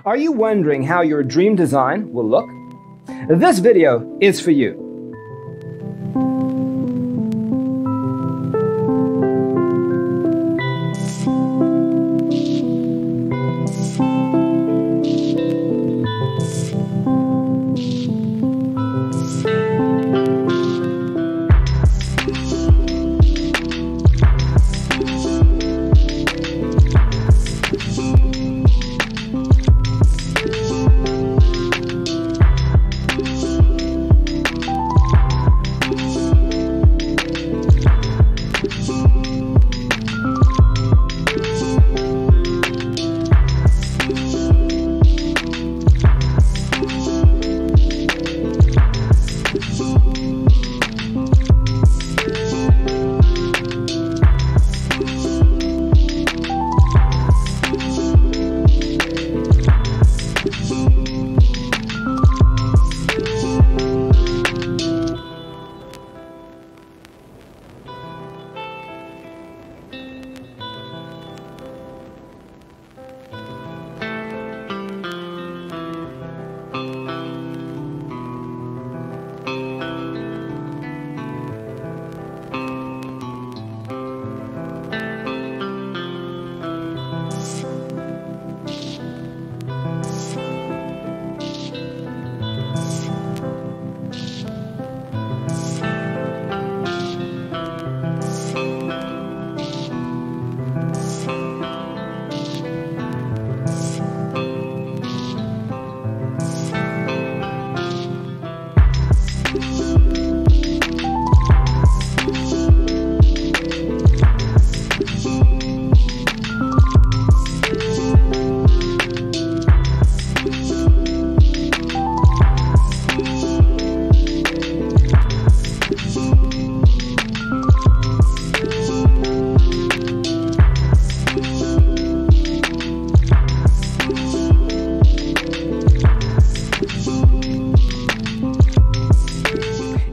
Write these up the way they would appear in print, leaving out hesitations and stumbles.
Are you wondering how your dream design will look? This video is for you.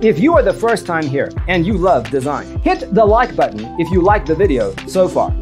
If you are the first time here and you love design, hit the like button if you like the video so far.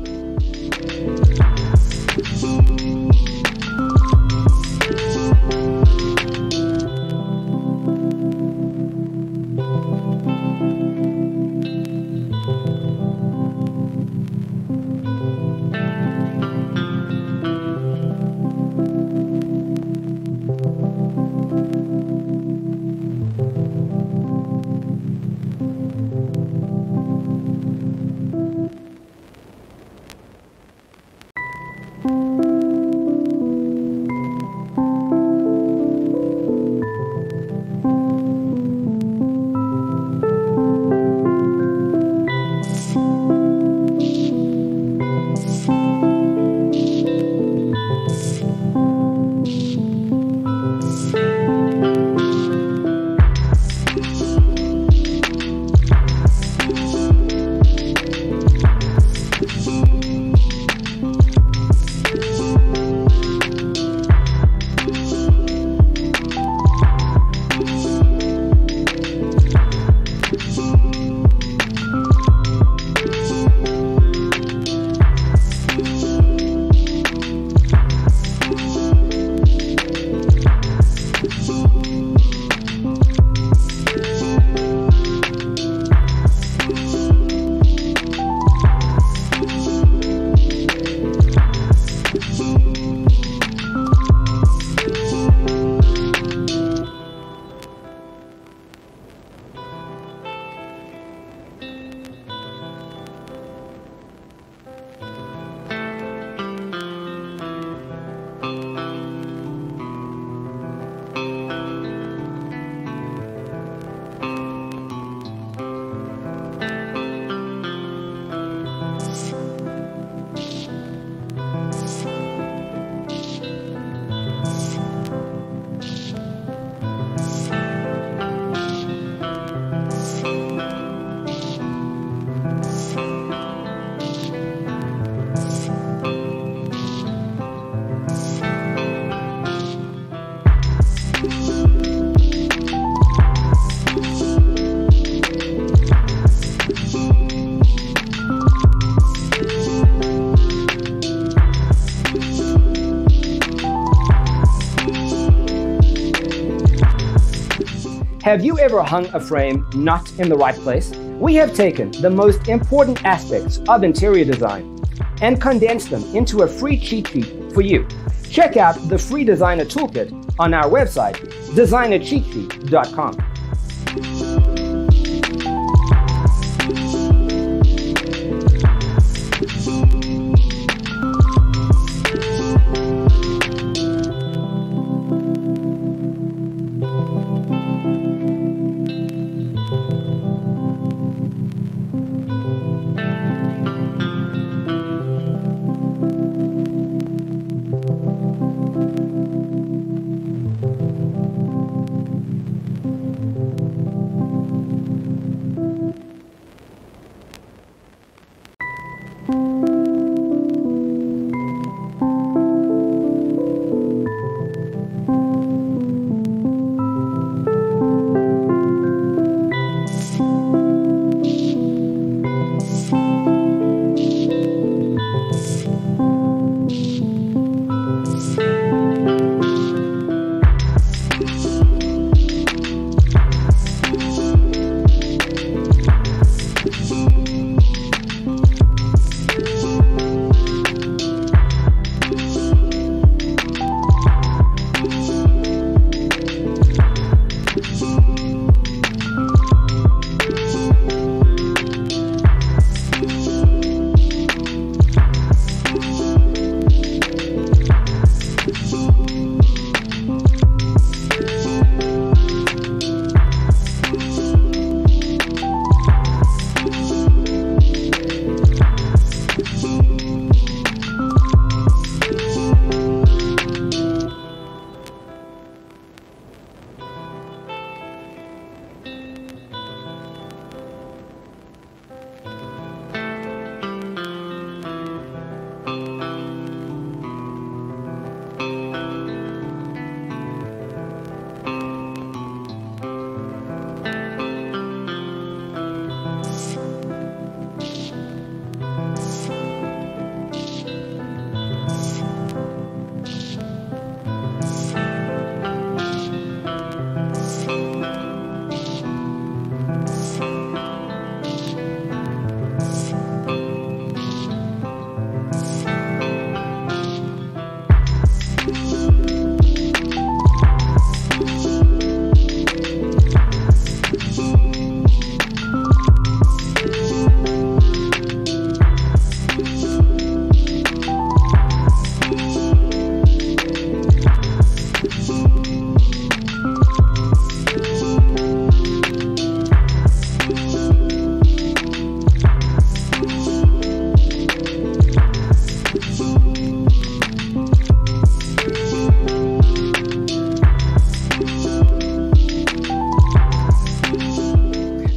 Have you ever hung a frame not in the right place? We have taken the most important aspects of interior design and condensed them into a free cheat sheet for you. Check out the free designer toolkit on our website, designercheatsheet.com.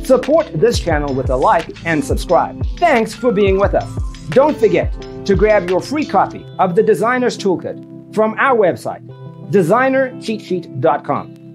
Support this channel with a like and subscribe. Thanks for being with us. Don't forget to grab your free copy of the Designer's Toolkit from our website, designercheatsheet.com.